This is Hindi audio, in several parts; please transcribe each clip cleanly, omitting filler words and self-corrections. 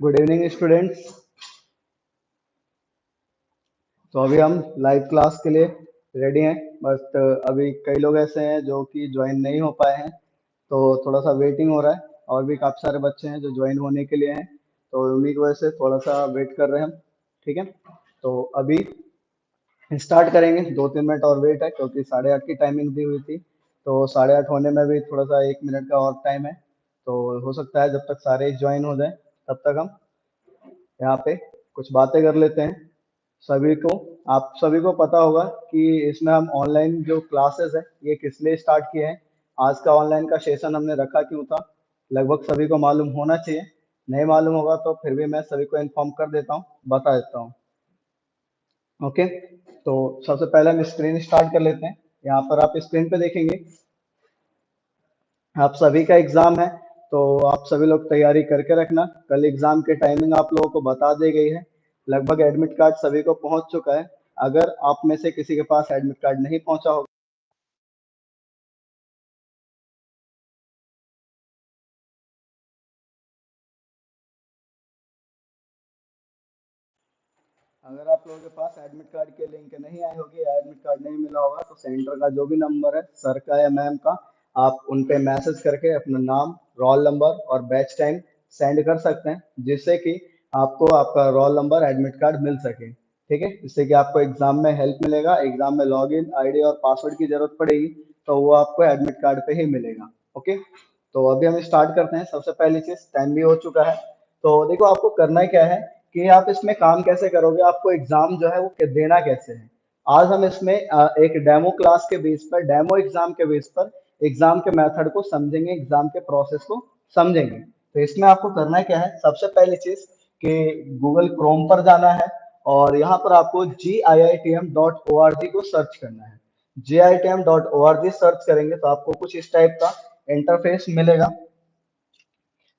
Good evening students. तो अभी हम लाइव क्लास के लिए रेडी हैं। बट अभी कई लोग ऐसे हैं जो कि ज्वाइन नहीं हो पाए हैं, तो थोड़ा सा वेटिंग हो रहा है। और भी काफ़ी सारे बच्चे हैं जो ज्वाइन होने के लिए हैं, तो उन्हीं की वजह से थोड़ा सा वेट कर रहे हैं हम। ठीक है, तो अभी स्टार्ट करेंगे। 2-3 मिनट और वेट है क्योंकि 8:30 की टाइमिंग दी हुई थी, तो 8:30 होने में भी थोड़ा सा 1 मिनट का और टाइम है। तो हो सकता है जब तक सारे ज्वाइन हो जाएं तब तक हम यहाँ पे कुछ बातें कर लेते हैं। सभी को आप सभी को पता होगा कि इसमें हम ऑनलाइन जो क्लासेस है ये किस लिए स्टार्ट किए हैं। आज का ऑनलाइन का सेशन हमने रखा क्यों था, लगभग सभी को मालूम होना चाहिए। नहीं मालूम होगा तो फिर भी मैं सभी को इन्फॉर्म कर देता हूँ, बता देता हूँ। ओके, तो सबसे पहले हम स्क्रीन स्टार्ट कर लेते हैं। यहाँ पर आप स्क्रीन पे देखेंगे आप सभी का एग्जाम है, तो आप सभी लोग तैयारी करके रखना। कल एग्जाम की टाइमिंग आप लोगों को बता दी गई है। लगभग एडमिट कार्ड सभी को पहुंच चुका है। अगर आप में से किसी के पास एडमिट कार्ड नहीं पहुंचा होगा, अगर आप लोगों के पास एडमिट कार्ड के लिंक नहीं आई होगी या एडमिट कार्ड नहीं मिला होगा, तो सेंटर का जो भी नंबर है, सर का या मैम का, आप उन पे मैसेज करके अपना नाम, रोल नंबर और बैच टाइम सेंड कर सकते हैं, जिससे कि आपको आपका रोल नंबर, एडमिट कार्ड मिल सके। ठीक है, इससे कि आपको एग्जाम में हेल्प मिलेगा। एग्जाम में लॉगिन आईडी और पासवर्ड की जरूरत पड़ेगी, तो वो आपको एडमिट कार्ड पे ही मिलेगा। ओके, तो अभी हम स्टार्ट करते हैं। सबसे पहली चीज, टाइम भी हो चुका है, तो देखो आपको करना क्या है कि आप इसमें काम कैसे करोगे, आपको एग्जाम जो है वो देना कैसे है। आज हम इसमें एक डेमो क्लास के बेस पर, डेमो एग्जाम के बेस पर एग्जाम के मेथड को समझेंगे, एग्जाम के प्रोसेस को समझेंगे। तो इसमें आपको करना क्या है, सबसे पहली चीज कि गूगल क्रोम पर जाना है और यहाँ पर आपको giitm.org को सर्च करना है। giitm.org सर्च करेंगे तो आपको कुछ इस टाइप का इंटरफेस मिलेगा।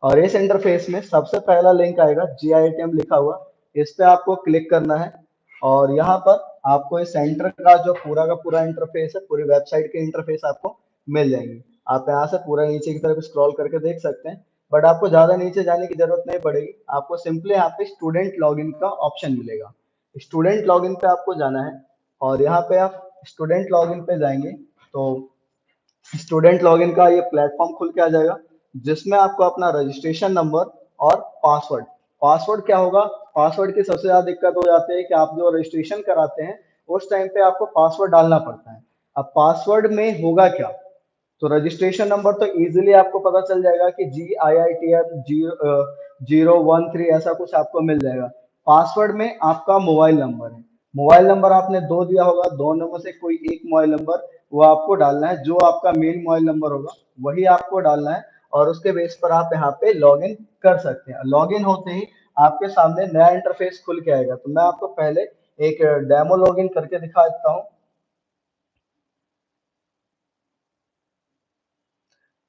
और इस इंटरफेस में सबसे पहला लिंक आएगा GITM लिखा हुआ, इस पे आपको क्लिक करना है। और यहाँ पर आपको इस सेंटर का जो पूरा का पूरा इंटरफेस है, पूरी वेबसाइट के इंटरफेस आपको मिल जाएंगे। आप यहाँ से पूरा नीचे की तरफ स्क्रॉल करके देख सकते हैं, बट आपको ज्यादा नीचे जाने की जरूरत नहीं पड़ेगी। आपको सिंपली यहाँ पे स्टूडेंट लॉगिन का ऑप्शन मिलेगा, स्टूडेंट लॉगिन पे आपको जाना है। और यहाँ पे आप स्टूडेंट लॉगिन पे जाएंगे तो स्टूडेंट लॉगिन का ये प्लेटफॉर्म खुल के आ जाएगा, जिसमें आपको अपना रजिस्ट्रेशन नंबर और पासवर्ड, पासवर्ड क्या होगा, पासवर्ड की सबसे ज्यादा दिक्कत हो जाती है कि आप जो रजिस्ट्रेशन कराते हैं उस टाइम पे आपको पासवर्ड डालना पड़ता है। अब पासवर्ड में होगा क्या, तो रजिस्ट्रेशन नंबर तो इजीली आपको पता चल जाएगा कि GIITM 013 ऐसा कुछ आपको मिल जाएगा। पासवर्ड में आपका मोबाइल नंबर है, मोबाइल नंबर आपने दो दिया होगा, दोनों में से कोई एक मोबाइल नंबर वो आपको डालना है। जो आपका मेन मोबाइल नंबर होगा वही आपको डालना है, और उसके बेस पर आप यहाँ पे लॉग इन कर सकते हैं। लॉग इन होते ही आपके सामने नया इंटरफेस खुल के आएगा। तो मैं आपको पहले एक डेमो लॉग इन करके दिखा देता हूँ।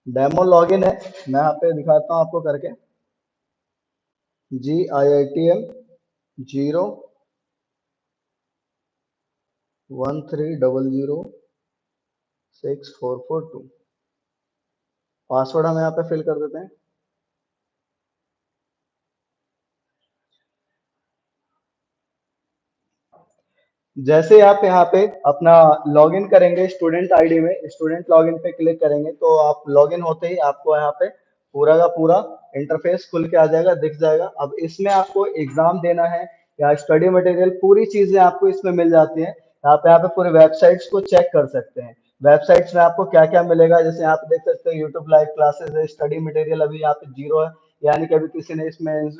डेमो लॉगिन है, मैं यहाँ पे दिखाता हूँ आपको करके। GIITM 013006442 पासवर्ड हम यहाँ पे फिल कर देते हैं। जैसे आप यहाँ पे अपना लॉगिन करेंगे स्टूडेंट आईडी में, स्टूडेंट लॉगिन पे क्लिक करेंगे तो आप लॉगिन होते ही आपको यहाँ पे पूरा का पूरा इंटरफेस खुल के आ जाएगा, दिख जाएगा। अब इसमें आपको एग्जाम देना है या स्टडी मटेरियल, पूरी चीजें आपको इसमें मिल जाती हैं। यहाँ पे पूरे वेबसाइट्स को चेक कर सकते हैं। वेबसाइट्स में आपको क्या क्या मिलेगा, जैसे यहाँ पे देख सकते हैं यूट्यूब लाइव क्लासेस है, स्टडी मटेरियल अभी यहाँ पे जीरो है, यानी कि अभी किसी ने इसमें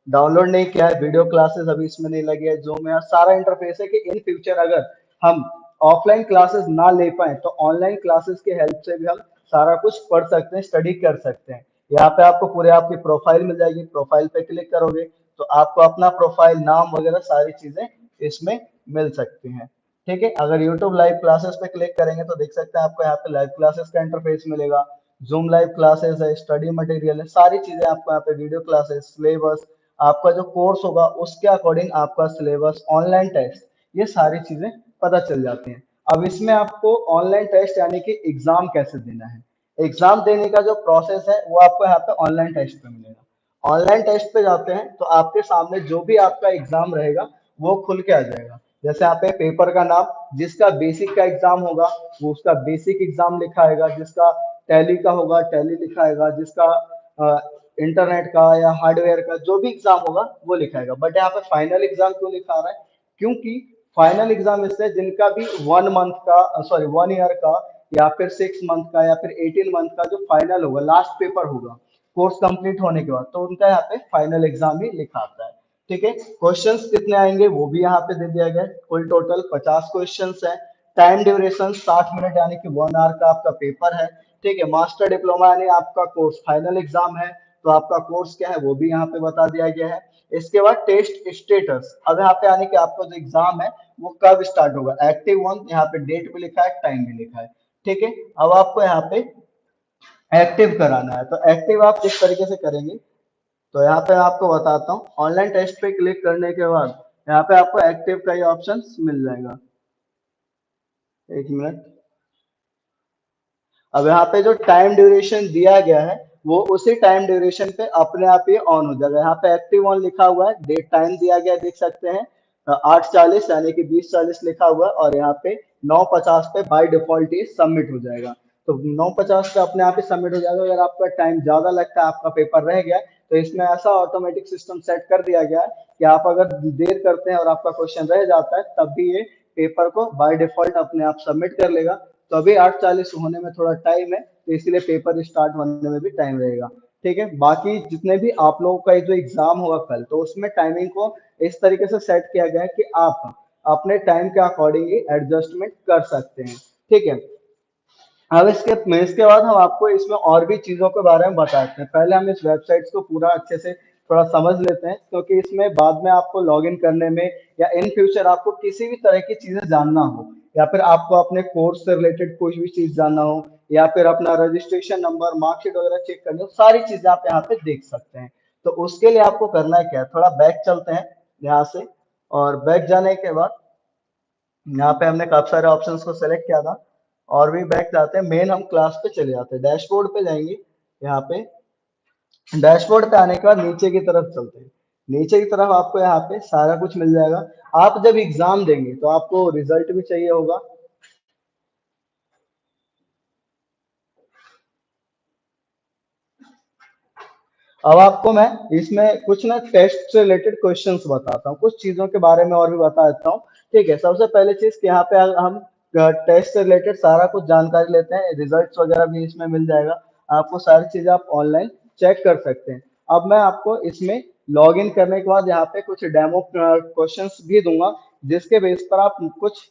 डाउनलोड नहीं किया है। वीडियो क्लासेस अभी इसमें नहीं लगी है। जो मेरा सारा इंटरफेस है कि इन फ्यूचर अगर हम ऑफलाइन क्लासेस ना ले पाए तो ऑनलाइन क्लासेस की हेल्प से भी हम सारा कुछ पढ़ सकते हैं, स्टडी कर सकते हैं। यहाँ पे आपको पूरे आपकी प्रोफाइल मिल जाएगी, प्रोफाइल पे क्लिक करोगे तो आपको अपना प्रोफाइल, नाम वगैरह सारी चीजें इसमें मिल सकती हैं। ठीक है, अगर यूट्यूब लाइव क्लासेस पे क्लिक करेंगे तो देख सकते हैं आपको यहाँ पे लाइव क्लासेस का इंटरफेस मिलेगा। जूम लाइव क्लासेस है, स्टडी मटेरियल है, सारी चीजें आपको यहाँ पे, वीडियो क्लासेस, सिलेबस, आपका जो कोर्स होगा उसके अकॉर्डिंग आपका सिलेबस, ऑनलाइन टेस्ट, ये सारी चीजें पता चल जाती हैं। अब इसमें आपको ऑनलाइन टेस्ट यानी कि एग्जाम कैसे देना है, एग्जाम देने का जो प्रोसेस है वो आपको यहाँ पे ऑनलाइन टेस्ट पे मिलेगा। ऑनलाइन टेस्ट पे जाते हैं तो आपके सामने जो भी आपका एग्जाम रहेगा वो खुल के आ जाएगा। जैसे यहाँ पे पेपर का नाम, जिसका बेसिक का एग्जाम होगा वो उसका बेसिक एग्जाम लिखा आएगा, जिसका टैली का होगा टैली लिखा आएगा, जिसका इंटरनेट का या हार्डवेयर का जो भी एग्जाम होगा वो लिखा आएगा। बट यहाँ पे फाइनल एग्जाम क्यों लिखा आ रहा है? क्योंकि फाइनल एग्जाम इससे जिनका भी 1 मंथ का, सॉरी 1 ईयर का, या फिर 6 मंथ का, या फिर 18 मंथ का जो फाइनल होगा, लास्ट पेपर होगा कोर्स कंप्लीट होने के बाद, तो उनका यहाँ पे फाइनल एग्जाम ही लिखा आता है। ठीक है, क्वेश्चंस कितने आएंगे वो भी यहाँ पे दे दिया गया है। कुल टोटल 50 क्वेश्चंस है। टाइम ड्यूरेशन 60 मिनट, यानी कि 1 आवर का आपका पेपर है। ठीक है, मास्टर डिप्लोमा यानी आपका कोर्स फाइनल एग्जाम है, तो आपका कोर्स क्या है वो भी यहाँ पे बता दिया गया है। इसके बाद टेस्ट स्टेटस, अब यहाँ पे यानी कि आपका जो एग्जाम है वो कब स्टार्ट होगा, एक्टिव वन, यहाँ पे डेट भी लिखा है, टाइम भी लिखा है। ठीक है, अब आपको यहाँ पे एक्टिव कराना है, तो एक्टिव आप किस तरीके से करेंगे, तो यहाँ पे आपको बताता हूँ। ऑनलाइन टेस्ट पे क्लिक करने के बाद यहाँ पे आपको एक्टिव का ये ऑप्शन मिल जाएगा। एक मिनट। अब यहाँ पे जो टाइम ड्यूरेशन दिया गया है वो उसी टाइम ड्यूरेशन पे अपने आप ही ऑन हो जाएगा। यहाँ पे एक्टिव ऑन लिखा हुआ है, डेट टाइम दिया गया है, देख सकते हैं 8:40 यानी कि 20:40 लिखा हुआ है, और यहाँ पे 9:50 पे बाय डिफॉल्ट ये सबमिट हो जाएगा। तो 9:50 पे अपने आप ही सबमिट हो जाएगा। अगर आपका टाइम ज्यादा लगता है, आपका पेपर रह गया है, तो इसमें ऐसा ऑटोमेटिक सिस्टम सेट कर दिया गया है कि आप अगर देर करते हैं और आपका क्वेश्चन रह जाता है तब भी ये पेपर को बाय डिफॉल्ट अपने आप सबमिट कर लेगा। तो अभी 8:40 होने में थोड़ा टाइम है, तो इसलिए पेपर स्टार्ट होने में भी टाइम रहेगा। ठीक है, बाकी जितने भी आप लोगों का जो एग्जाम होगा कल, तो उसमें टाइमिंग को इस तरीके से सेट किया गया है कि आप अपने टाइम के अकॉर्डिंग ही एडजस्टमेंट कर सकते हैं। ठीक है, अब इसके बाद हम आपको इसमें और भी चीजों के बारे में बताते हैं। पहले हम इस वेबसाइट को पूरा अच्छे से थोड़ा समझ लेते हैं, क्योंकि इसमें बाद में आपको लॉगिन करने में या इन फ्यूचर आपको किसी भी तरह की चीजें जानना हो, या फिर आपको अपने कोर्स से रिलेटेड कोई भी चीज जानना हो, या फिर अपना रजिस्ट्रेशन नंबर, मार्कशीट वगैरह चेक करनी हो, सारी चीजें आप यहाँ पे देख सकते हैं। तो उसके लिए आपको करना है क्या है, थोड़ा बैक चलते हैं यहाँ से, और बैक जाने के बाद यहाँ पे हमने काफी सारे ऑप्शंस को सेलेक्ट किया था, और भी बैक जाते हैं, मेन हम क्लास पे चले जाते हैं, डैशबोर्ड पे जाएंगे। यहाँ पे डैशबोर्ड पे आने के बाद नीचे की तरफ चलते हैं। नीचे की तरफ आपको यहाँ पे सारा कुछ मिल जाएगा। आप जब एग्जाम देंगे तो आपको रिजल्ट भी चाहिए होगा। अब आपको मैं इसमें कुछ ना टेस्ट से रिलेटेड क्वेश्चंस बताता हूँ, कुछ चीजों के बारे में और भी बता देता हूँ। ठीक है, सबसे पहले चीज कि यहाँ पे हम टेस्ट से रिलेटेड सारा कुछ जानकारी लेते हैं, रिजल्ट्स वगैरह भी इसमें मिल जाएगा। आपको सारी चीजें आप ऑनलाइन चेक कर सकते हैं। अब मैं आपको इसमें लॉग इन करने के बाद यहाँ पे कुछ डेमो क्वेश्चंस भी दूंगा, जिसके बेस पर आप कुछ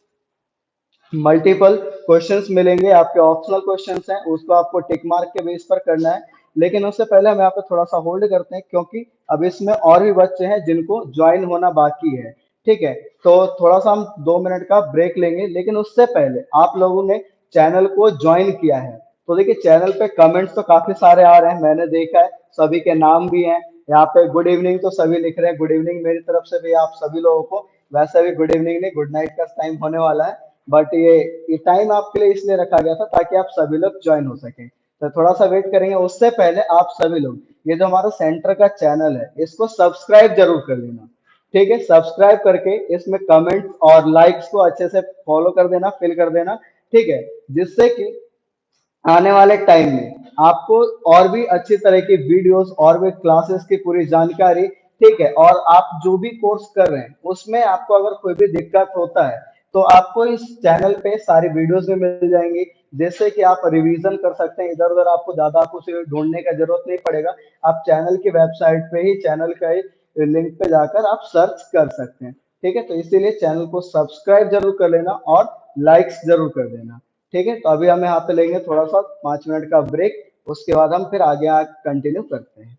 मल्टीपल क्वेश्चंस मिलेंगे, आपके ऑप्शनल क्वेश्चंस हैं, उसको आपको टिक मार्क के बेस पर करना है। लेकिन उससे पहले हम यहाँ पे थोड़ा सा होल्ड करते हैं, क्योंकि अब इसमें और भी बच्चे हैं जिनको ज्वाइन होना बाकी है। ठीक है, तो थोड़ा सा हम 2 मिनट का ब्रेक लेंगे, लेकिन उससे पहले आप लोगों ने चैनल को ज्वाइन किया है तो देखिए चैनल पे कमेंट्स तो काफी सारे आ रहे हैं, मैंने देखा है, सभी के नाम भी हैं। यहाँ पे गुड इवनिंग तो सभी लिख रहे हैं, गुड इवनिंग मेरी तरफ से भी आप सभी लोगों को। वैसे भी गुड इवनिंग नहीं, गुड नाइट का टाइम होने वाला है, बट ये टाइम आपके लिए इसलिए रखा गया था ताकि आप सभी लोग ज्वाइन हो सकें। तो थोड़ा सा वेट करेंगे, उससे पहले आप सभी लोग ये जो हमारा सेंटर का चैनल है इसको सब्सक्राइब जरूर कर लेना। ठीक है, सब्सक्राइब करके इसमें कमेंट और लाइक्स को अच्छे से फॉलो कर देना, फिल कर देना। ठीक है, जिससे कि आने वाले टाइम में आपको और भी अच्छी तरह की वीडियोस और भी क्लासेस की पूरी जानकारी, ठीक है, और आप जो भी कोर्स कर रहे हैं उसमें आपको अगर कोई भी दिक्कत होता है तो आपको इस चैनल पे सारी वीडियोस भी मिल जाएंगी, जिससे कि आप रिवीजन कर सकते हैं। इधर उधर आपको ज्यादा कुछ ढूंढने का जरूरत नहीं पड़ेगा, आप चैनल की वेबसाइट पे ही, चैनल का ही लिंक पे जाकर आप सर्च कर सकते हैं। ठीक है, तो इसीलिए चैनल को सब्सक्राइब जरूर कर लेना और लाइक्स जरूर कर देना। ठीक है, तो अभी हम यहाँ पे लेंगे थोड़ा सा 5 मिनट का ब्रेक, उसके बाद हम फिर आगे कंटिन्यू करते हैं।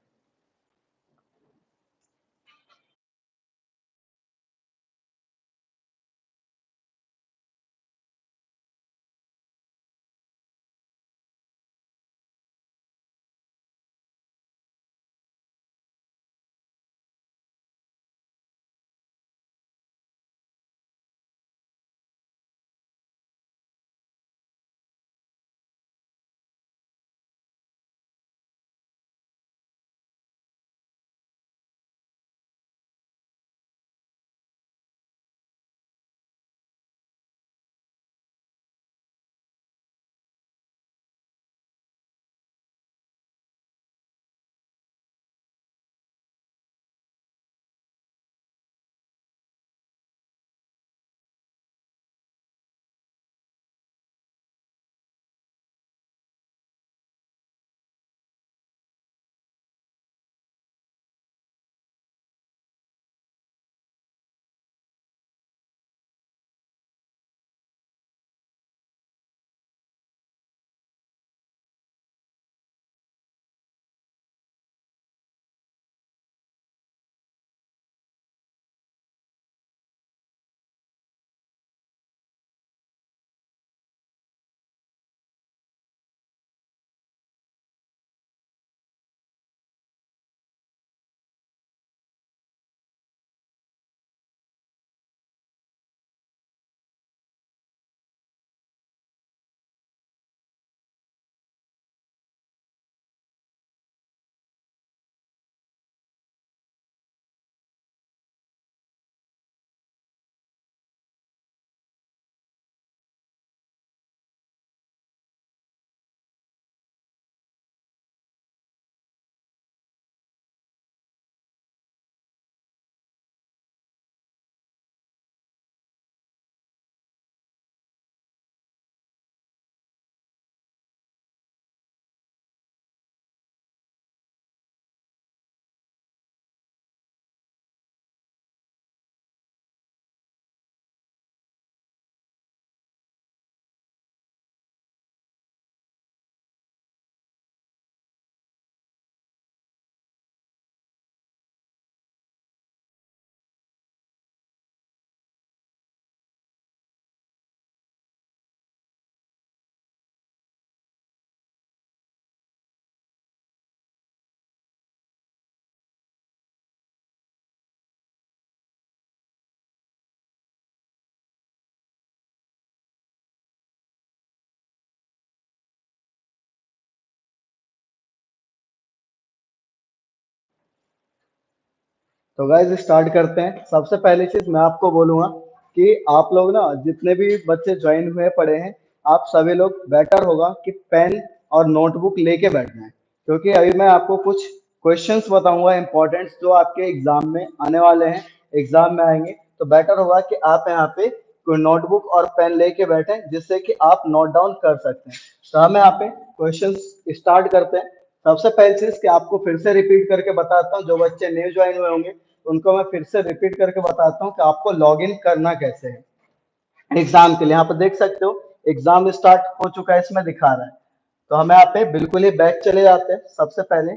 तो गाइस स्टार्ट करते हैं। सबसे पहली चीज मैं आपको बोलूंगा कि आप लोग ना जितने भी बच्चे ज्वाइन हुए पड़े हैं, आप सभी लोग बेटर होगा कि पेन और नोटबुक लेके बैठना है, क्योंकि अभी मैं आपको कुछ क्वेश्चंस बताऊंगा इंपॉर्टेंट जो आपके एग्जाम में आने वाले हैं, एग्जाम में आएंगे। तो बेटर होगा कि आप यहाँ पे कोई नोटबुक और पेन लेके बैठे जिससे कि आप नोट डाउन कर सकते हैं। तो हम यहाँ पे क्वेश्चंस स्टार्ट करते हैं। सबसे पहली चीज कि आपको फिर से रिपीट करके बताता हूँ, जो बच्चे न्यू ज्वाइन हुए होंगे उनको मैं फिर से रिपीट करके बताता हूँ कि आपको लॉगिन करना कैसे है एग्जाम के लिए। यहाँ पे देख सकते हो एग्जाम स्टार्ट हो चुका है, इसमें दिखा रहा है। तो हम यहाँ पे बिल्कुल ही बैक चले जाते हैं। सबसे पहले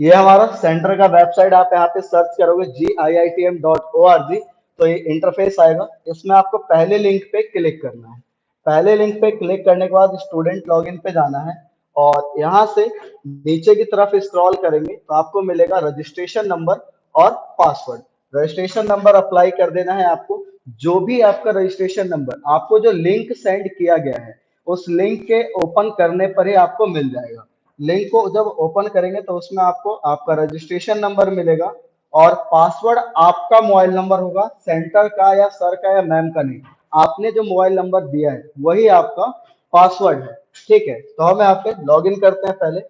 ये हमारा सेंटर का वेबसाइट, आप यहाँ पे सर्च करोगे giitm.org तो ये इंटरफेस आएगा। इसमें आपको पहले लिंक पे क्लिक करना है। पहले लिंक पे क्लिक करने के बाद स्टूडेंट लॉगिन पे जाना है और यहाँ से नीचे की तरफ स्क्रॉल करेंगे तो आपको मिलेगा रजिस्ट्रेशन नंबर और पासवर्ड। रजिस्ट्रेशन नंबर अप्लाई कर देना है आपको। जो भी आपका रजिस्ट्रेशन नंबर, आपको जो लिंक सेंड किया गया है उस लिंक के ओपन करने पर ही आपको मिल जाएगा। लिंक को जब ओपन करेंगे तो उसमें आपको आपका रजिस्ट्रेशन नंबर मिलेगा और पासवर्ड आपका मोबाइल नंबर होगा, सेंटर का या सर का या मैम का नहीं। आपने जो मोबाइल नंबर दिया है वही आपका पासवर्ड है। ठीक है, तो हम यहाँ पे लॉग इन करते हैं। पहले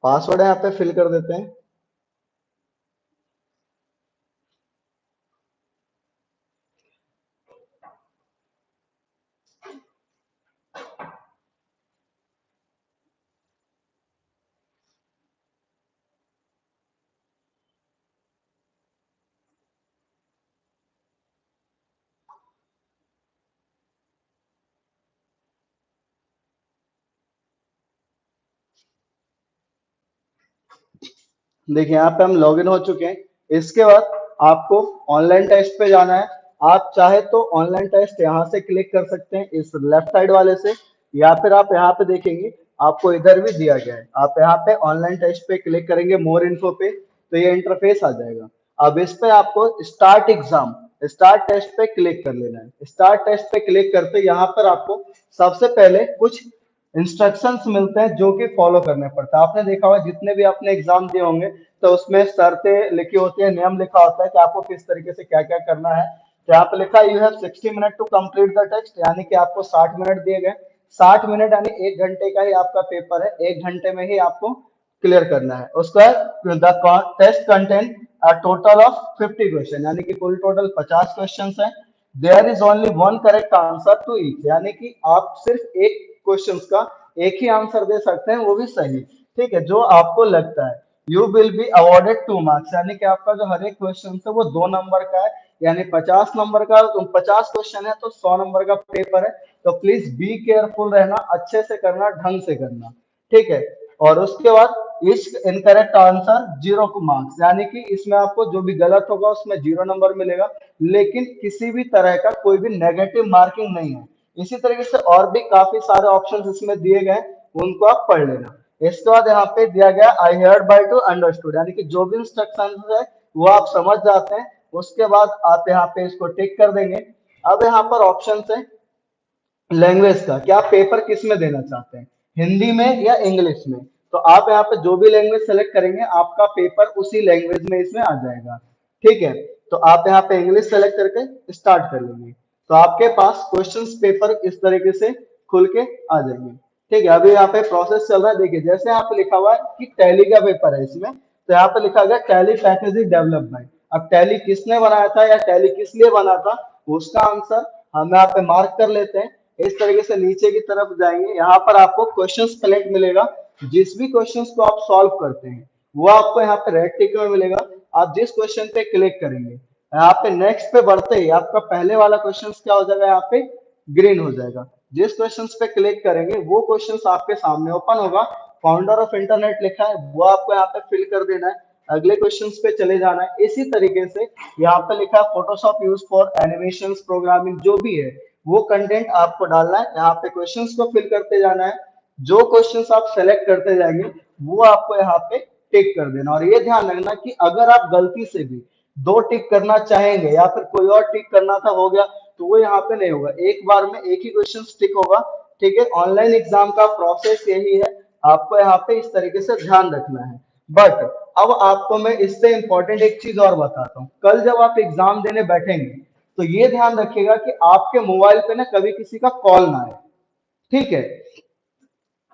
पासवर्ड यहाँ पे फिल कर देते हैं। देखिए यहाँ पे हम लॉगिन हो चुके हैं। इसके बाद आपको ऑनलाइन टेस्ट पे जाना है। आप चाहे तो ऑनलाइन टेस्ट यहाँ से क्लिक कर सकते हैं, इस लेफ्ट साइड वाले से, या फिर आप यहाँ पे देखेंगे आपको इधर भी दिया गया है। आप यहाँ पे ऑनलाइन टेस्ट पे क्लिक करेंगे मोर इन्फो पे तो ये इंटरफेस आ जाएगा। अब इस पे आपको स्टार्ट एग्जाम, स्टार्ट टेस्ट पे क्लिक कर लेना है। स्टार्ट टेस्ट पे क्लिक करते यहाँ पर आपको सबसे पहले कुछ इंस्ट्रक्शंस मिलते हैं जो कि फॉलो करने पड़ता है। आपने देखा होगा जितने भी आपने एग्जाम दिए होंगे तो उसमें शर्तें लिखी होती है, नियम लिखा होता है कि आपको किस तरीके से क्या क्या करना है। तो यहाँ पे लिखा है you have 60 minute to complete the test, यानी कि आपको 60 मिनट दिए गए। 60 मिनट यानी 1 घंटे का ही आपका पेपर है, 1 घंटे में ही आपको क्लियर करना है। उसका the test content a total of 50 question, यानी कि कुल टोटल 50 क्वेश्चन है। There is only one correct answer to each, यानी कि आप सिर्फ एक क्वेश्चन का एक ही आंसर दे सकते हैं, वो भी सही। ठीक है, जो आपको लगता है। You will be awarded 2 marks, यानी कि आपका जो हर एक क्वेश्चन है वो 2 नंबर का है, यानी 50 नंबर का। 50 क्वेश्चन है तो 100 नंबर का पेपर है। तो प्लीज बी केयरफुल रहना, अच्छे से करना, ढंग से करना। ठीक है, और उसके बाद इस इनकरेक्ट आंसर 0 मार्क्स, यानी कि इसमें आपको जो भी गलत होगा उसमें 0 नंबर मिलेगा, लेकिन किसी भी तरह का कोई भी नेगेटिव मार्किंग नहीं है। इसी तरीके से और भी काफी सारे ऑप्शन इसमें दिए गए, उनको आप पढ़ लेना। इसके बाद यहाँ पे दिया गया आई हेयर्ड बाय टू अंडरस्टूड, यानी कि जो भी इंस्ट्रक्शन है वो आप समझ जाते हैं। उसके बाद आप यहाँ पे इसको टिक कर देंगे। अब यहाँ पर ऑप्शन है लैंग्वेज का, कि आप पेपर किस में देना चाहते हैं, हिंदी में या इंग्लिश में। तो आप यहाँ पे जो भी लैंग्वेज सेलेक्ट करेंगे आपका पेपर उसी लैंग्वेज में इसमें आ जाएगा। ठीक है, तो आप यहाँ पे इंग्लिश सेलेक्ट करके स्टार्ट कर लेंगे तो आपके पास क्वेश्चंस पेपर इस तरीके से खुल के आ जाएंगे। ठीक है, अभी यहाँ पे प्रोसेस चल रहा है। देखिए जैसे यहाँ पे लिखा हुआ है कि टैली का पेपर है इसमें, तो यहाँ पे लिखा गया tally package is developed by. अब टैली किसने बनाया था या टैली किस लिए बना था, उसका आंसर हम यहाँ पे मार्क कर लेते हैं। इस तरीके से नीचे की तरफ जाएंगे, यहाँ पर आपको क्वेश्चंस कलेक्ट मिलेगा। जिस भी क्वेश्चंस को आप सॉल्व करते हैं वो आपको यहाँ पे रेड टिक में मिलेगा। आप जिस क्वेश्चन पे क्लिक करेंगे यहाँ पे नेक्स्ट पे बढ़ते ही आपका पहले वाला क्वेश्चन क्या हो जाएगा, यहाँ पे ग्रीन हो जाएगा। जिस क्वेश्चन पे क्लिक करेंगे वो क्वेश्चन आपके सामने ओपन होगा। फाउंडर ऑफ इंटरनेट लिखा है वो आपको यहाँ पे फिल कर देना है, अगले क्वेश्चन पे चले जाना है। इसी तरीके से यहाँ पे लिखा है Photoshop use for animation programming, जो भी है वो कंटेंट आपको डालना है। यहाँ पे क्वेश्चंस को फिल करते जाना है। जो क्वेश्चंस आप सेलेक्ट करते जाएंगे वो आपको यहाँ पे टिक कर देना। और ये ध्यान रखना कि अगर आप गलती से भी 2 टिक करना चाहेंगे या फिर कोई और टिक करना था हो गया, तो वो यहाँ पे नहीं होगा, एक बार में एक ही क्वेश्चन टिक होगा। ठीक है, ऑनलाइन एग्जाम का प्रोसेस यही है, आपको यहाँ पे इस तरीके से ध्यान रखना है। बट अब आपको मैं इससे इंपॉर्टेंट एक चीज और बताता हूँ, कल जब आप एग्जाम देने बैठेंगे तो ये ध्यान रखिएगा कि आपके मोबाइल पे ना कभी किसी का कॉल ना आए। ठीक है,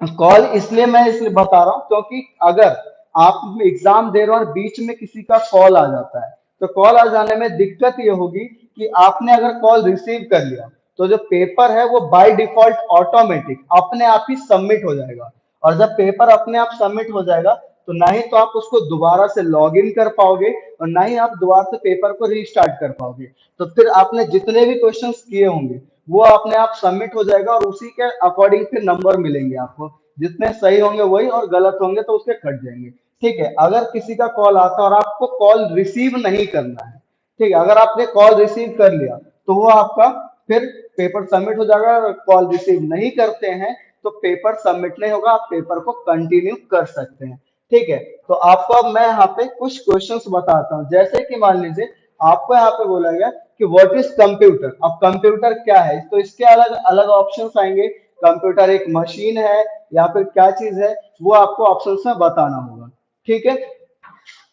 कॉल इसलिए मैं इसलिए बता रहा हूं क्योंकि अगर आप एग्जाम दे रहे हो और बीच में किसी का कॉल आ जाता है, तो कॉल आ जाने में दिक्कत ये होगी कि आपने अगर कॉल रिसीव कर लिया तो जो पेपर है वो बाय डिफॉल्ट ऑटोमेटिक अपने आप ही सबमिट हो जाएगा। और जब पेपर अपने आप सबमिट हो जाएगा तो ना ही तो आप उसको दोबारा से लॉग इन कर पाओगे और ना ही आप दोबारा से पेपर को रीस्टार्ट कर पाओगे। तो फिर आपने जितने भी क्वेश्चंस किए होंगे वो अपने आप सबमिट हो जाएगा और उसी के अकॉर्डिंग फिर नंबर मिलेंगे आपको, जितने सही होंगे वही और गलत होंगे तो उसके कट जाएंगे। ठीक है, अगर किसी का कॉल आता है और आपको कॉल रिसीव नहीं करना है, ठीक है, अगर आपने कॉल रिसीव कर लिया तो वो आपका फिर पेपर सबमिट हो जाएगा। अगर कॉल रिसीव नहीं करते हैं तो पेपर सबमिट नहीं होगा, आप पेपर को कंटिन्यू कर सकते हैं। ठीक है, तो आपको अब मैं यहाँ पे कुछ क्वेश्चंस बताता हूँ। जैसे कि मान लीजिए आपको यहाँ पे बोला गया कि व्हाट इज कंप्यूटर। अब कंप्यूटर क्या है, तो इसके अलग अलग ऑप्शंस आएंगे। कंप्यूटर एक मशीन है या फिर क्या चीज है, वो आपको ऑप्शंस में बताना होगा। ठीक है,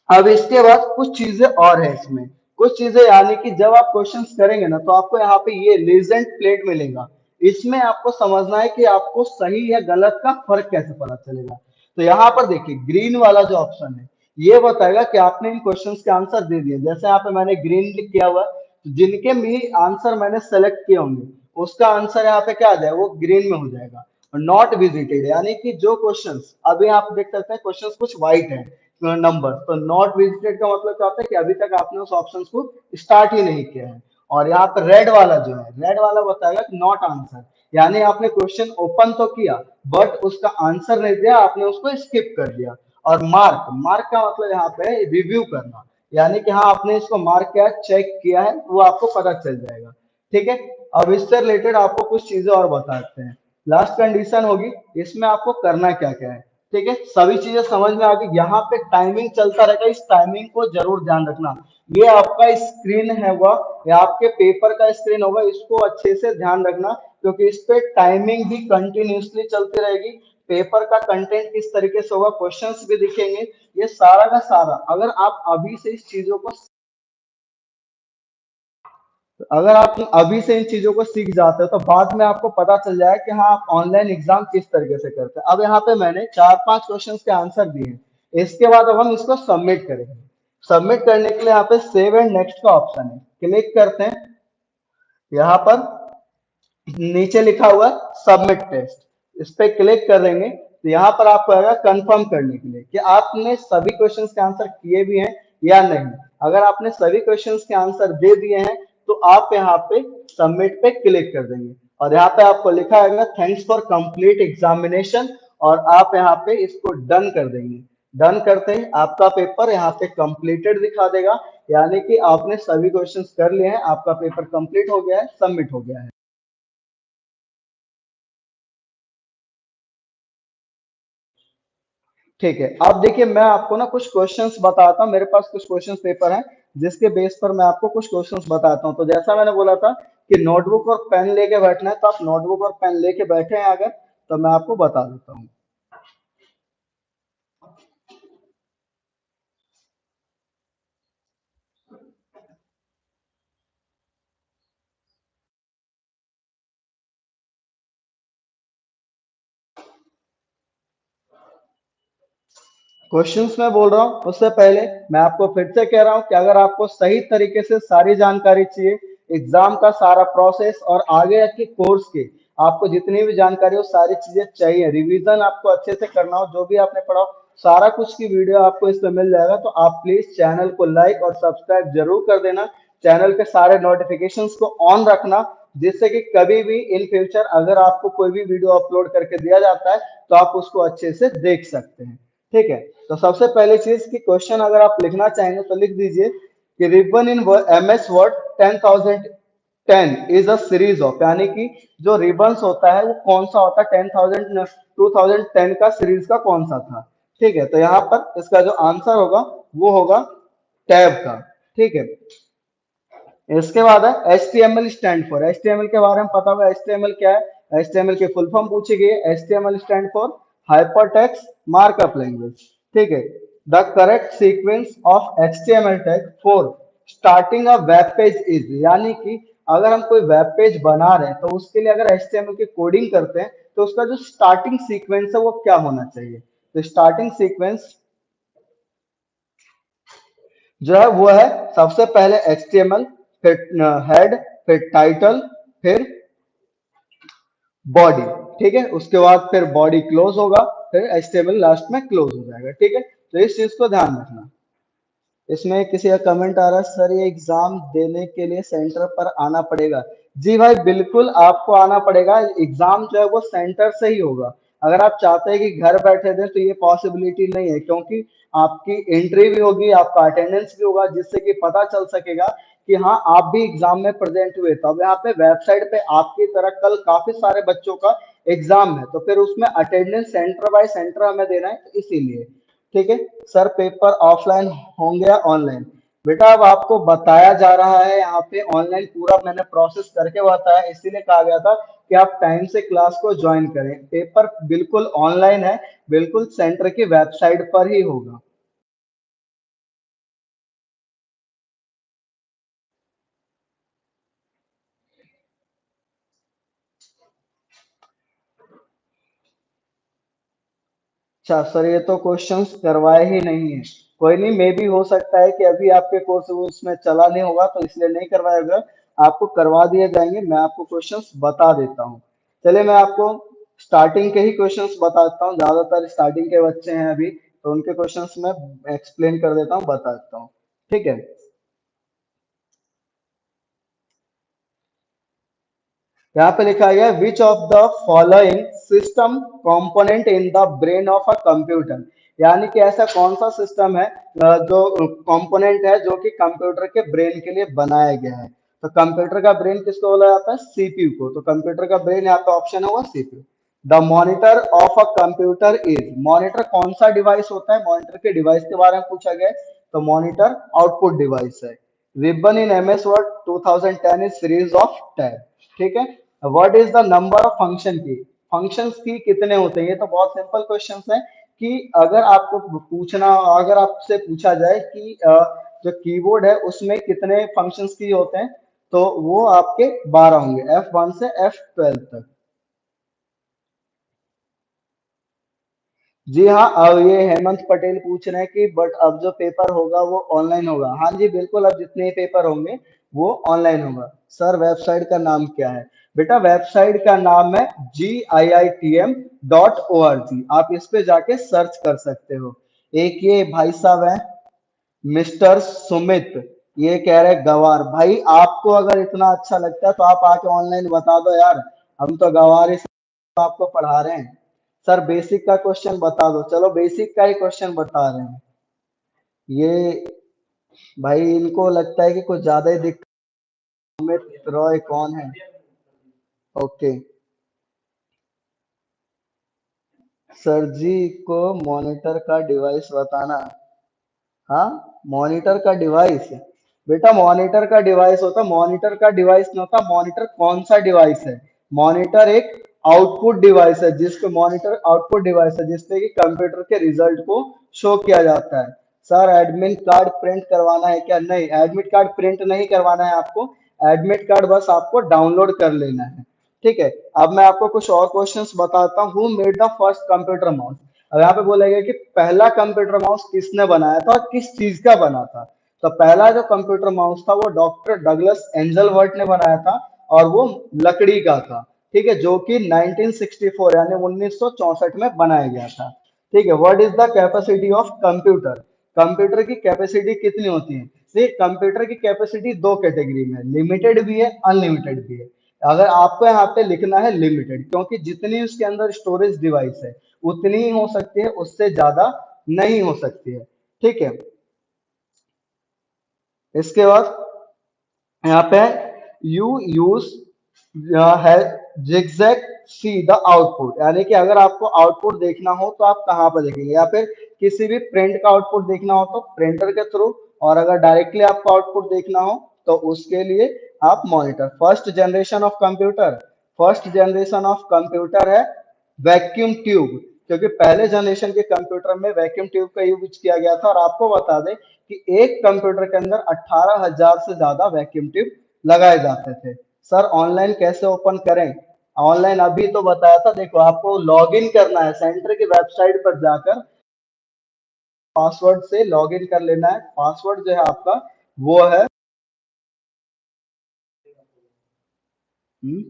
अब इसके बाद कुछ चीजें और है इसमें, कुछ चीजें यानी कि जब आप क्वेश्चंस करेंगे ना तो आपको यहाँ पे ये लीजेंट प्लेट मिलेगा। इसमें आपको समझना है कि आपको सही या गलत का फर्क कैसे पता चलेगा। तो यहाँ पर देखिए ग्रीन वाला जो ऑप्शन है ये बताएगा कि आपने इन क्वेश्चंस के आंसर दे दिए। जैसे यहाँ पे मैंने ग्रीन किया हुआ है, तो जिनके भी आंसर मैंने सेलेक्ट किए होंगे उसका आंसर यहाँ पे क्या आ जाएगा, वो ग्रीन में हो जाएगा। और नॉट विजिटेड यानी कि जो क्वेश्चंस अभी आप देख सकते हैं क्वेश्चंस कुछ व्हाइट है नंबर, तो नॉट विजिटेड का मतलब क्या होता है कि अभी तक आपने उस ऑप्शन को स्टार्ट ही नहीं किया है। और यहाँ पर रेड वाला जो है, रेड वाला बताएगा कि नॉट आंसर, यानी आपने क्वेश्चन ओपन तो किया बट उसका आंसर नहीं दिया, आपने उसको स्किप कर दिया। और मार्क, मार्क का मतलब यहाँ पे रिव्यू करना, यानी कि हाँ आपने इसको मार्क किया, चेक किया है, वो आपको पता चल जाएगा। ठीक है, अब इससे रिलेटेड आपको कुछ चीजें और बताते हैं। लास्ट कंडीशन होगी, इसमें आपको करना क्या क्या है। ठीक है, सभी चीजें समझ में आ गई। यहाँ पे टाइमिंग चलता रहेगा, इस टाइमिंग को जरूर ध्यान रखना। ये आपका स्क्रीन है हुआ या आपके पेपर का स्क्रीन होगा, इसको अच्छे से ध्यान रखना क्योंकि इस पे टाइमिंग भी कंटिन्यूसली चलती रहेगी। पेपर का कंटेंट किस तरीके से होगा, क्वेश्चंस भी दिखेंगे, ये सारा का सारा अगर आप अभी से इस चीजों को, अगर आप अभी से इन चीजों को सीख जाते हो तो बाद में आपको पता चल जाएगा कि हाँ आप ऑनलाइन एग्जाम किस तरीके से करते हैं। अब यहाँ पे मैंने 4-5 क्वेश्चंस के आंसर दिए हैं, इसके बाद अब हम इसको सबमिट करेंगे। सबमिट करने के लिए यहाँ पे सेव एंड नेक्स्ट का ऑप्शन है, क्लिक करते हैं। यहाँ पर नीचे लिखा हुआ है सबमिट टेस्ट, इस पे क्लिक करेंगे तो यहाँ पर आपको आएगा कंफर्म करने के लिए कि आपने सभी क्वेश्चंस के आंसर किए भी हैं या नहीं। अगर आपने सभी क्वेश्चंस के आंसर दे दिए हैं तो आप यहाँ पे सबमिट पे क्लिक कर देंगे और यहाँ पे आपको लिखा आएगा थैंक्स फॉर कंप्लीट एग्जामिनेशन, और आप यहाँ पे इसको डन कर देंगे। डन करते ही आपका पेपर यहाँ पे कंप्लीटेड दिखा देगा, यानी कि आपने सभी क्वेश्चंस कर लिए हैं, आपका पेपर कंप्लीट हो गया है, सबमिट हो गया है। ठीक है, अब देखिए मैं आपको ना कुछ क्वेश्चंस बताता हूँ, मेरे पास कुछ क्वेश्चंस पेपर हैं जिसके बेस पर मैं आपको कुछ क्वेश्चंस बताता हूँ। तो जैसा मैंने बोला था कि नोटबुक और पेन लेके बैठना है, तो आप नोटबुक और पेन लेके बैठे हैं अगर, तो मैं आपको बता देता हूँ। क्वेश्चंस मैं बोल रहा हूँ उससे पहले मैं आपको फिर से कह रहा हूँ कि अगर आपको सही तरीके से सारी जानकारी चाहिए, एग्जाम का सारा प्रोसेस और आगे के कोर्स के आपको जितनी भी जानकारी हो सारी चीजें चाहिए, रिवीजन आपको अच्छे से करना हो, जो भी आपने पढ़ा हो सारा कुछ की वीडियो आपको इसमें मिल जाएगा। तो आप प्लीज चैनल को लाइक और सब्सक्राइब जरूर कर देना, चैनल के सारे नोटिफिकेशंस को ऑन रखना, जिससे कि कभी भी इन फ्यूचर अगर आपको कोई भी वीडियो अपलोड करके दिया जाता है तो आप उसको अच्छे से देख सकते हैं। ठीक है, तो सबसे पहली चीज कि क्वेश्चन अगर आप लिखना चाहेंगे तो लिख दीजिए कि ribbon in MS word 10,010 is a series of, यानी कि जो रिबन्स होता है वो कौन सा होता है, 10,000 2010 का सीरीज का कौन सा था। ठीक है, तो यहाँ पर इसका जो आंसर होगा वो होगा टैब का। ठीक है, इसके बाद है HTML स्टैंड फॉर। HTML के बारे में पता होगा, HTML क्या है। HTML की फुल फॉर्म पूछी गई है। HTML stand for hypertext markup language. ठीक है, the correct sequence of HTML tag for starting a web page is, यानी कि अगर हम कोई वेब पेज बना रहे हैं तो उसके लिए अगर HTML की कोडिंग करते हैं तो उसका जो स्टार्टिंग सीक्वेंस है वो क्या होना चाहिए। तो स्टार्टिंग सीक्वेंस जो है वो है सबसे पहले HTML, फिर हेड, फिर टाइटल, फिर बॉडी। ठीक है, उसके बाद फिर बॉडी क्लोज होगा, फिर HTML लास्ट में क्लोज हो जाएगा। ठीक है, तो इस चीज को ध्यान रखना। इसमें किसी का कमेंट आ रहा है, सर ये एग्जाम देने के लिए सेंटर पर आना पड़ेगा। जी भाई बिल्कुल आपको आना पड़ेगा, एग्जाम जो है वो सेंटर से ही होगा। अगर आप चाहते हैं कि घर बैठे दें तो ये पॉसिबिलिटी नहीं है, क्योंकि आपकी एंट्री भी होगी, आपका अटेंडेंस भी होगा, जिससे कि पता चल सकेगा कि हाँ आप भी एग्जाम में प्रेजेंट हुए। तो अब यहाँ पे वेबसाइट पे आपकी तरह कल काफी सारे बच्चों का एग्जाम है, तो फिर उसमें अटेंडेंस सेंटर बाय सेंटर हमें देना है, तो इसीलिए। ठीक है, सर पेपर ऑफलाइन होंगे या ऑनलाइन। बेटा अब आपको बताया जा रहा है यहाँ पे ऑनलाइन, पूरा मैंने प्रोसेस करके बताया, इसीलिए कहा गया था कि आप टाइम से क्लास को ज्वाइन करें। पेपर बिल्कुल ऑनलाइन है, बिल्कुल सेंटर की वेबसाइट पर ही होगा। अच्छा सर, ये तो क्वेश्चंस करवाए ही नहीं है। कोई नहीं, मे भी हो सकता है कि अभी आपके कोर्स उसमें चला नहीं होगा तो इसलिए नहीं करवाया होगा। आपको करवा दिए जाएंगे, मैं आपको क्वेश्चंस बता देता हूँ। चलिए मैं आपको स्टार्टिंग के ही क्वेश्चंस बताता हूँ, ज्यादातर स्टार्टिंग के बच्चे हैं अभी, तो उनके क्वेश्चंस मैं एक्सप्लेन कर देता हूँ, बता देता हूँ। ठीक है, यहाँ पे लिखा गया which of the following system component in the brain of a computer, यानी कि ऐसा कौन सा सिस्टम है जो कंपोनेंट है जो कि कंप्यूटर के ब्रेन के लिए बनाया गया है। तो कंप्यूटर का ब्रेन किसको बोला जाता है, सीपीयू को। तो कंप्यूटर का ब्रेन यहाँ पे ऑप्शन होगा CPU. The monitor of a computer is, monitor कौन सा डिवाइस होता है, मॉनिटर के डिवाइस के बारे में पूछा गया है। तो मॉनिटर आउटपुट डिवाइस है। Ribbon in MS word 2010 is series of tab. ठीक है, what is the number of function की, फंक्शंस की कितने होते हैं। ये तो बहुत सिंपल क्वेश्चंस है कि अगर आपको पूछना, अगर आपसे पूछा जाए कि जो कीबोर्ड है उसमें कितने फंक्शंस की होते हैं, तो वो आपके 12 होंगे, F1 से F12 तक। जी हाँ, अब ये हेमंत पटेल पूछ रहे हैं कि बट अब जो पेपर होगा वो ऑनलाइन होगा। हाँ जी बिल्कुल, अब जितने पेपर होंगे वो ऑनलाइन होगा। सर वेबसाइट का नाम क्या है। बेटा वेबसाइट का नाम है GIITM.org, आप इस पे जाके सर्च कर सकते हो। एक ये भाई साहब हैं मिस्टर सुमित, ये कह रहे गवार। भाई आपको अगर इतना अच्छा लगता है तो आप आके ऑनलाइन बता दो यार, हम तो गवार ही आपको पढ़ा रहे हैं। सर बेसिक का क्वेश्चन बता दो, चलो बेसिक का ही क्वेश्चन बता रहे हैं। ये भाई इनको लगता है कि कुछ ज्यादा ही दिक्कत। अमित रॉय कौन है। ओके, सर जी को मॉनिटर का डिवाइस बताना। हाँ, मॉनिटर का डिवाइस, बेटा मॉनिटर का डिवाइस होता, मॉनिटर का डिवाइस नहीं होता, मॉनिटर कौन सा डिवाइस है। मॉनिटर एक आउटपुट डिवाइस है, जिसको मॉनिटर आउटपुट डिवाइस है जिससे कि कंप्यूटर के रिजल्ट को शो किया जाता है। सर एडमिट कार्ड प्रिंट करवाना है क्या, नहीं एडमिट कार्ड प्रिंट नहीं करवाना है आपको, एडमिट कार्ड बस आपको डाउनलोड कर लेना है। ठीक है, अब मैं आपको कुछ और क्वेश्चंस बताता हूँ। Who made the first computer mouse. अब यहाँ पे बोला गया कि पहला कंप्यूटर माउस किसने बनाया था और किस चीज का बना था। तो पहला जो कंप्यूटर माउस था वो डॉक्टर डगलस एंजलवर्ट ने बनाया था, और वो लकड़ी का था। ठीक है, जो कि 1964 यानी 1964 में बनाया गया था। ठीक है, what is the capacity of computer, computer की कैपेसिटी कितनी होती है। देखिए कंप्यूटर की कैपेसिटी दो कैटेगरी में, लिमिटेड भी है अनलिमिटेड भी है। अगर आपको यहाँ पे लिखना है लिमिटेड, क्योंकि जितनी उसके अंदर स्टोरेज डिवाइस है उतनी ही हो सकती है, उससे ज्यादा नहीं हो सकती है। ठीक है, इसके बाद यहाँ पे यू यूज है जिगजैग सी द आउटपुट, यानी कि अगर आपको आउटपुट देखना हो तो आप कहाँ पर देखेंगे, या फिर किसी भी प्रिंट का आउटपुट देखना हो तो प्रिंटर के थ्रू, और अगर डायरेक्टली आपको आउटपुट देखना हो तो उसके लिए आप monitor, first generation of computer है वैक्यूम ट्यूब, क्योंकि पहले जनरेशन के कंप्यूटर में वैक्यूम ट्यूब का यूज किया गया था। और आपको बता दें कि एक कंप्यूटर के अंदर 18,000 से ज्यादा वैक्यूम ट्यूब लगाए जाते थे। सर ऑनलाइन कैसे ओपन करें? ऑनलाइन अभी तो बताया था, देखो आपको लॉगिन करना है, सेंटर की वेबसाइट पर जाकर पासवर्ड से लॉगिन कर लेना है। पासवर्ड जो है आपका वो है हम्म,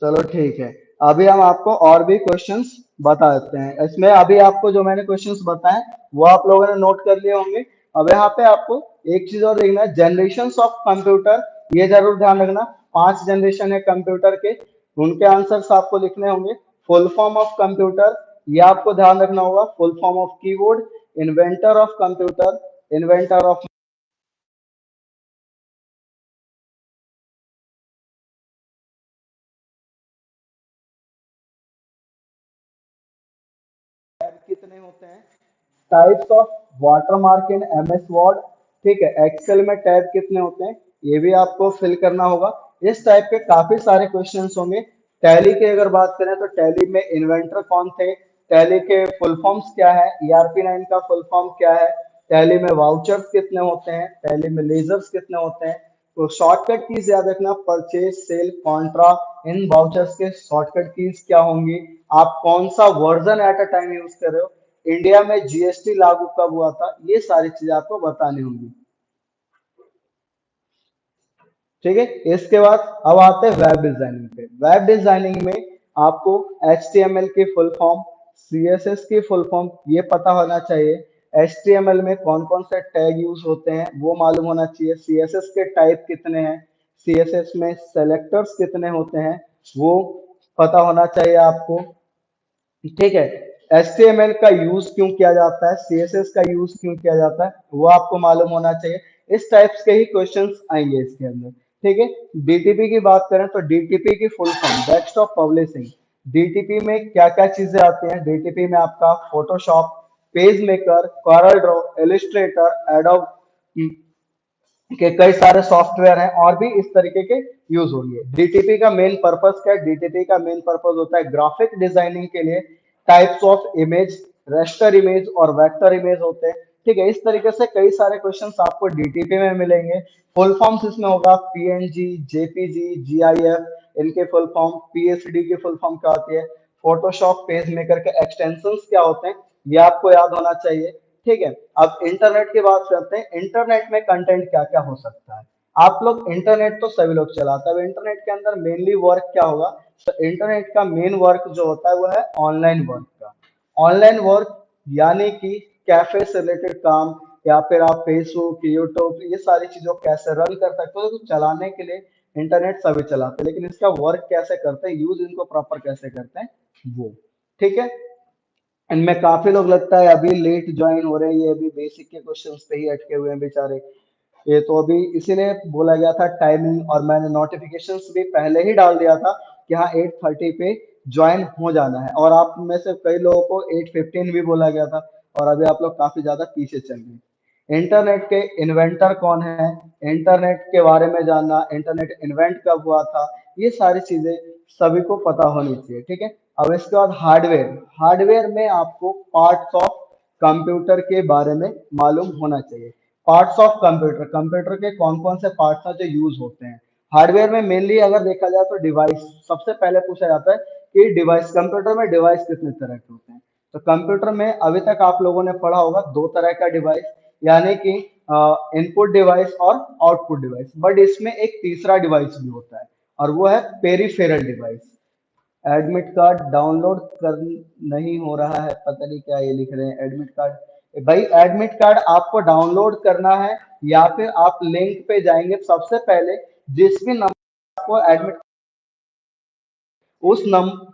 चलो ठीक है। अभी हम आपको और भी क्वेश्चंस बता देते हैं। इसमें अभी आपको जो मैंने क्वेश्चंस बताए वो आप लोगों ने नोट कर लिए होंगे। अब यहाँ पे आपको एक चीज और देखना है, जनरेशंस ऑफ कंप्यूटर, ये जरूर ध्यान रखना। 5 जनरेशन है कंप्यूटर के, उनके आंसर्स आपको लिखने होंगे। फुल फॉर्म ऑफ कंप्यूटर, ये आपको ध्यान रखना होगा। Full form of keyboard, inventor of computer, inventor of कितने होते हैं, types of watermark in MS word, ठीक है। एक्सेल में टैब कितने होते हैं ये भी आपको फिल करना होगा। इस टाइप के काफी सारे क्वेश्चंस होंगे। टैली की अगर बात करें तो टैली में इन्वेंटर कौन थे, टैली के फुल फॉर्म्स क्या है, ERP9 का फुल फॉर्म क्या है, टैली में वाउचर्स कितने होते हैं, टैली में लेजर्स कितने होते हैं। तो शॉर्टकट कीज याद रखना, परचेज, सेल, कॉन्ट्रा, इन वाउचर्स के शॉर्टकट कीज क्या होंगी, आप कौन सा version at a time use कर रहे हो, इंडिया में GST लागू कब हुआ था, ये सारी चीजें आपको बतानी होंगी, ठीक है। इसके बाद अब आते हैं वेब डिजाइनिंग पे। वेब डिजाइनिंग में आपको HTML की फुल फॉर्म, CSS की फुल फॉर्म ये पता होना चाहिए। HTML में कौन कौन से टैग यूज होते हैं वो मालूम होना चाहिए। CSS के टाइप कितने हैं, CSS में सेलेक्टर्स कितने होते हैं वो पता होना चाहिए आपको, ठीक है। HTML का यूज क्यों किया जाता है, CSS का यूज क्यों किया जाता है वो आपको मालूम होना चाहिए। इस टाइप्स के ही क्वेश्चंस आएंगे इसके अंदर, ठीक है। DTP की बात करें तो DTP की full form desktop publishing. DTP में क्या क्या चीजें आती हैं, DTP में आपका Photoshop, page maker, Corel draw, Illustrator, Adobe के कई सारे सॉफ्टवेयर हैं और भी इस तरीके के यूज होंगे। डीटीपी का मेन पर्पस क्या है, डीटीपी का मेन पर्पस होता है ग्राफिक डिजाइनिंग के लिए। Types of image, raster image और वेक्टर इमेज होते हैं, ठीक है। इस तरीके से कई सारे क्वेश्चंस आपको डीटीपी में मिलेंगे। फुल फॉर्म्स इसमें होगा PNG, JPG, GIF, इनके फुल फॉर्म, PSD की फुल फॉर्म क्या होती है, फोटोशॉप, पेज मेकर के एक्सटेंशंस क्या होते हैं ये आपको याद होना चाहिए, ठीक है। अब इंटरनेट की बात करते हैं, इंटरनेट में कंटेंट क्या क्या हो सकता है। आप लोग इंटरनेट तो सभी लोग चलाते हैं, इंटरनेट के अंदर मेनली वर्क क्या होगा, तो इंटरनेट का मेन वर्क जो होता है वो है ऑनलाइन वर्क का। ऑनलाइन वर्क यानी कि कैफे से रिलेटेड काम, या फिर आप फेसबुक, यूट्यूब, ये सारी चीजों को कैसे रन कर सकते हो, तो चलाने के लिए इंटरनेट सभी चलाते हैं, लेकिन इसका वर्क कैसे करते हैं, यूज इनको प्रॉपर कैसे करते हैं वो, ठीक है। इनमें काफी लोग लगता है अभी लेट ज्वाइन हो रहे हैं, ये अभी बेसिक के क्वेश्चंस पे ही अटके हुए हैं बेचारे। ये तो अभी इसीलिए बोला गया था टाइमिंग, और मैंने नोटिफिकेशंस भी पहले ही डाल दिया था कि हाँ 8:30 पे ज्वाइन हो जाना है, और आप में से कई लोगों को 8:15 भी बोला गया था, और अभी आप लोग काफी ज्यादा पीछे चल रहे हैं। इंटरनेट के इन्वेंटर कौन है, इंटरनेट के बारे में जानना, इंटरनेट इन्वेंट कब हुआ था, ये सारी चीजें सभी को पता होनी चाहिए, ठीक है। अब इसके बाद हार्डवेयर, हार्डवेयर में आपको पार्ट्स ऑफ कंप्यूटर के बारे में मालूम होना चाहिए। पार्ट्स ऑफ कंप्यूटर, कंप्यूटर के कौन कौन से पार्ट्स हैं जो यूज होते हैं। हार्डवेयर में मेनली अगर देखा जाए तो डिवाइस सबसे पहले पूछा जाता है कि डिवाइस, कंप्यूटर में डिवाइस कितने तरह के होते हैं। तो कंप्यूटर में अभी तक आप लोगों ने पढ़ा होगा दो तरह का डिवाइस, यानी कि इनपुट डिवाइस और आउटपुट डिवाइस, बट इसमें एक तीसरा डिवाइस भी होता है और वो है peripheral device. Admit card download कर नहीं हो रहा है, पता नहीं क्या ये लिख रहे हैं एडमिट कार्ड। भाई एडमिट कार्ड आपको डाउनलोड करना है या फिर आप लिंक पे जाएंगे, सबसे पहले जिस भी नंबर आपको एडमिट, उस नंबर,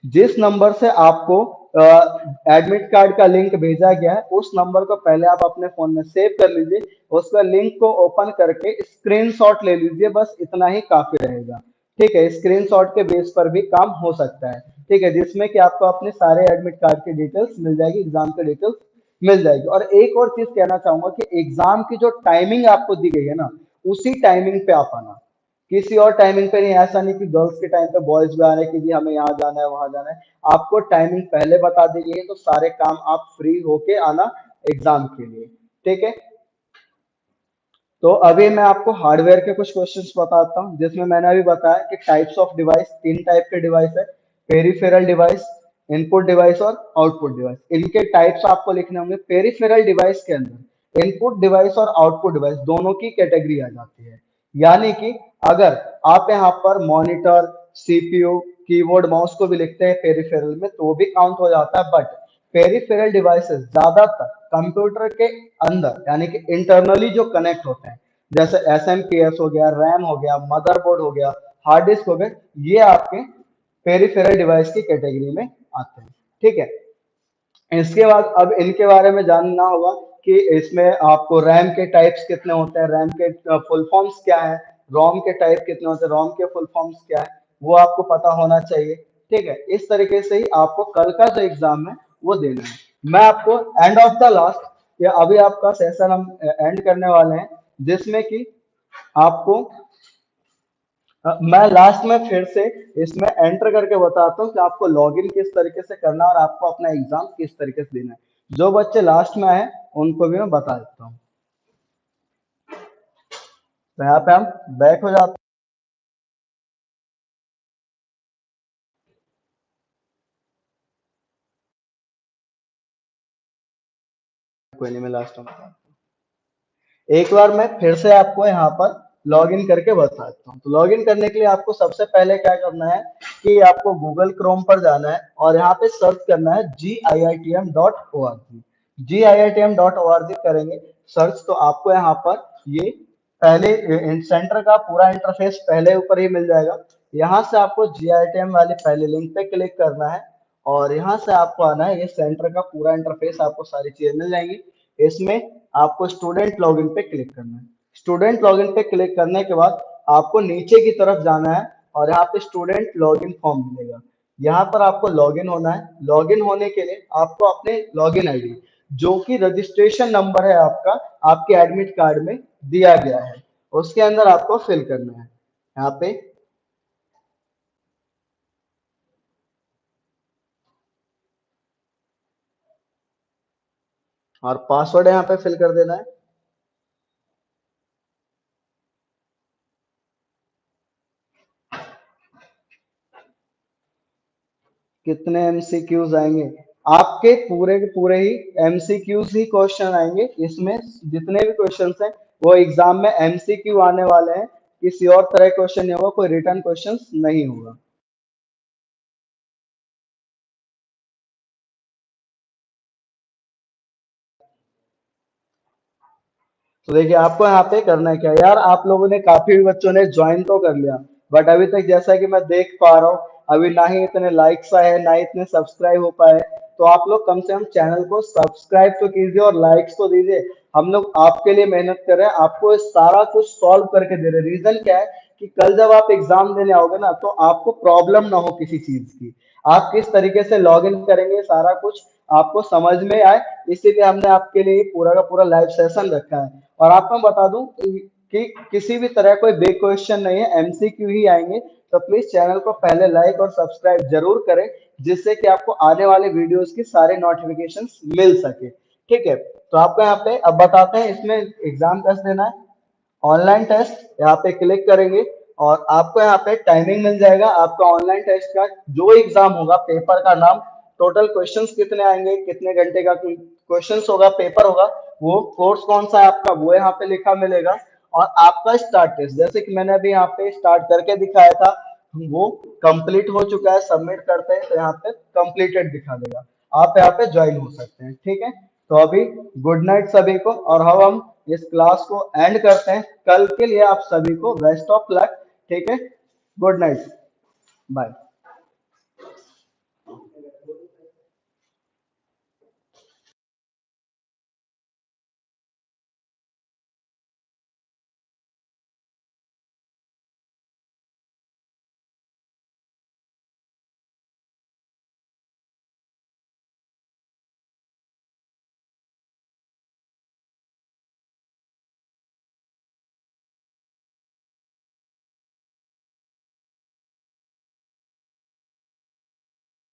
जिस नंबर से आपको एडमिट कार्ड का लिंक भेजा गया है उस नंबर को पहले आप अपने फोन में सेव कर लीजिए, उसका लिंक को ओपन करके स्क्रीनशॉट ले लीजिए, बस इतना ही काफी रहेगा, ठीक है। स्क्रीनशॉट के बेस पर भी काम हो सकता है, ठीक है, जिसमें कि आपको अपने सारे एडमिट कार्ड की डिटेल्स मिल जाएगी, एग्जाम की डिटेल्स मिल जाएगी। और एक और चीज कहना चाहूंगा कि एग्जाम की जो टाइमिंग आपको दी गई है ना, उसी टाइमिंग पे आप आना, किसी और टाइमिंग पे नहीं। ऐसा नहीं कि गर्ल्स के टाइम पे बॉयज भी आ रहे हैं कि जी हमें यहाँ जाना है वहां जाना है। आपको टाइमिंग पहले बता दी गई है, तो सारे काम आप फ्री होके आना एग्जाम के लिए, ठीक है। तो अभी मैं आपको हार्डवेयर के कुछ क्वेश्चंस बताता हूँ, जिसमें मैंने अभी बताया कि टाइप्स ऑफ डिवाइस, तीन टाइप के डिवाइस है, पेरिफेरल डिवाइस, इनपुट डिवाइस और आउटपुट डिवाइस। इनके टाइप्स आपको लिखने होंगे। पेरिफेरल डिवाइस के अंदर इनपुट डिवाइस और आउटपुट डिवाइस दोनों की कैटेगरी आ जाती है। यानी कि अगर आप यहाँ पर मॉनिटर, सीपीयू, कीबोर्ड, माउस को भी लिखते हैं पेरिफेरल में, तो वो भी काउंट हो जाता है। बट पेरिफेरल डिवाइसेस ज्यादातर कंप्यूटर के अंदर यानी कि इंटरनली जो कनेक्ट होते हैं, जैसे एसएमपीएस हो गया, रैम हो गया, मदरबोर्ड हो गया, हार्ड डिस्क हो गए, ये आपके पेरिफेरल डिवाइस की कैटेगरी में आते हैं, ठीक है। इसके बाद अब इनके बारे में जानना होगा कि इसमें आपको रैम के टाइप्स कितने होते हैं, रैम के फुल फॉर्म्स क्या है, रोम के टाइप कितने होते हैं, रोम के फुल फॉर्म्स क्या है, वो आपको पता होना चाहिए, ठीक है। इस तरीके से ही आपको कल का जो एग्जाम है वो देना है। मैं आपको एंड ऑफ द लास्ट, या अभी आपका सेशन हम एंड करने वाले हैं, जिसमें कि आपको मैं लास्ट में फिर से इसमें एंटर करके बताता हूँ कि आपको लॉगिन किस तरीके से करना है और आपको अपना एग्जाम किस तरीके से देना है। जो बच्चे लास्ट में आए उनको भी मैं बता देता हूँ। तो यहाँ पे हम बैक हो जाते हैं, कोई नहीं, मैं लास्ट में बताता हूँ। एक बार मैं फिर से आपको यहाँ पर लॉग इन करके बता देता हूँ। तो लॉग इन करने के लिए आपको सबसे पहले क्या करना है कि आपको गूगल क्रोम पर जाना है और यहाँ पे सर्च करना है giitm.org। giitm.org करेंगे सर्च, तो आपको यहाँ पर ये पहले सेंटर का पूरा इंटरफेस पहले ऊपर ही मिल जाएगा। यहाँ से आपको GITM वाले पहले लिंक पे क्लिक करना है और यहाँ से आपको आना है, ये सेंटर का पूरा इंटरफेस, आपको सारी चीजें मिल जाएंगी। इसमें आपको स्टूडेंट लॉगिन पे क्लिक करना है। स्टूडेंट लॉगिन पे क्लिक करने के बाद आपको नीचे की तरफ जाना है और यहाँ पे स्टूडेंट लॉगिन फॉर्म मिलेगा। यहाँ पर आपको लॉगिन होना है। लॉगिन होने के लिए आपको अपने लॉगिन आईडी, जो कि रजिस्ट्रेशन नंबर है आपका, आपके एडमिट कार्ड में दिया गया है, उसके अंदर आपको फिल करना है यहाँ पे। और पासवर्ड यहाँ पे फिल कर देना है। कितने एमसीक्यूज आएंगे? आपके पूरे के पूरे ही एमसीक्यूज ही क्वेश्चन आएंगे। इसमें जितने भी क्वेश्चन हैं वो एग्जाम में एमसीक्यू आने वाले हैं, किसी और तरह क्वेश्चन नहीं होगा, कोई रिटर्न क्वेश्चन नहीं होगा। तो देखिए आपको यहाँ पे करना है क्या यार, आप लोगों ने काफी बच्चों ने ज्वाइन तो कर लिया, बट अभी तक जैसा कि मैं देख पा रहा हूँ अभी ना ही इतने लाइक्स आए ना ही इतने सब्सक्राइब हो पाए। तो आप लोग कम से कम चैनल को सब्सक्राइब तो कीजिए और लाइक्स तो दीजिए। हम लोग आपके लिए मेहनत कर रहे हैं, आपको इस सारा कुछ सॉल्व करके दे रहे हैं। रीजन क्या है कि कल जब आप एग्जाम देने आओगे ना, तो आपको प्रॉब्लम ना हो किसी चीज की। आप किस तरीके से लॉग इन करेंगे सारा कुछ आपको समझ में आए, इसीलिए हमने आपके लिए पूरा का पूरा लाइव सेशन रखा है। और आपको मैं बता दूं कि किसी भी तरह कोई बेक क्वेश्चन नहीं है, एमसीक्यू ही आएंगे। तो प्लीज चैनल को पहले लाइक और सब्सक्राइब जरूर करें, जिससे कि आपको आने वाले वीडियोस की सारे नोटिफिकेशन मिल सके, ठीक है। तो आपको यहाँ पे अब बताते हैं इसमें एग्जाम कैसे देना है। ऑनलाइन टेस्ट यहाँ पे क्लिक करेंगे और आपको यहाँ पे टाइमिंग मिल जाएगा आपका ऑनलाइन टेस्ट का। जो एग्जाम होगा, पेपर का नाम, टोटल क्वेश्चंस कितने आएंगे, कितने घंटे का क्वेश्चंस होगा, पेपर होगा, वो कोर्स कौन सा है आपका, वो यहाँ पे लिखा मिलेगा। और आपका स्टार्ट टेस्ट, जैसे कि मैंने अभी यहाँ पे स्टार्ट करके दिखाया था, वो कंप्लीट हो चुका है। सबमिट करते हैं तो यहाँ पे कंप्लीटेड दिखा देगा, आप यहाँ पे ज्वाइन हो सकते हैं, ठीक है। तो अभी गुड नाइट सभी को, और हम इस क्लास को एंड करते हैं। कल के लिए आप सभी को बेस्ट ऑफ लक, ठीक है। Good night, bye.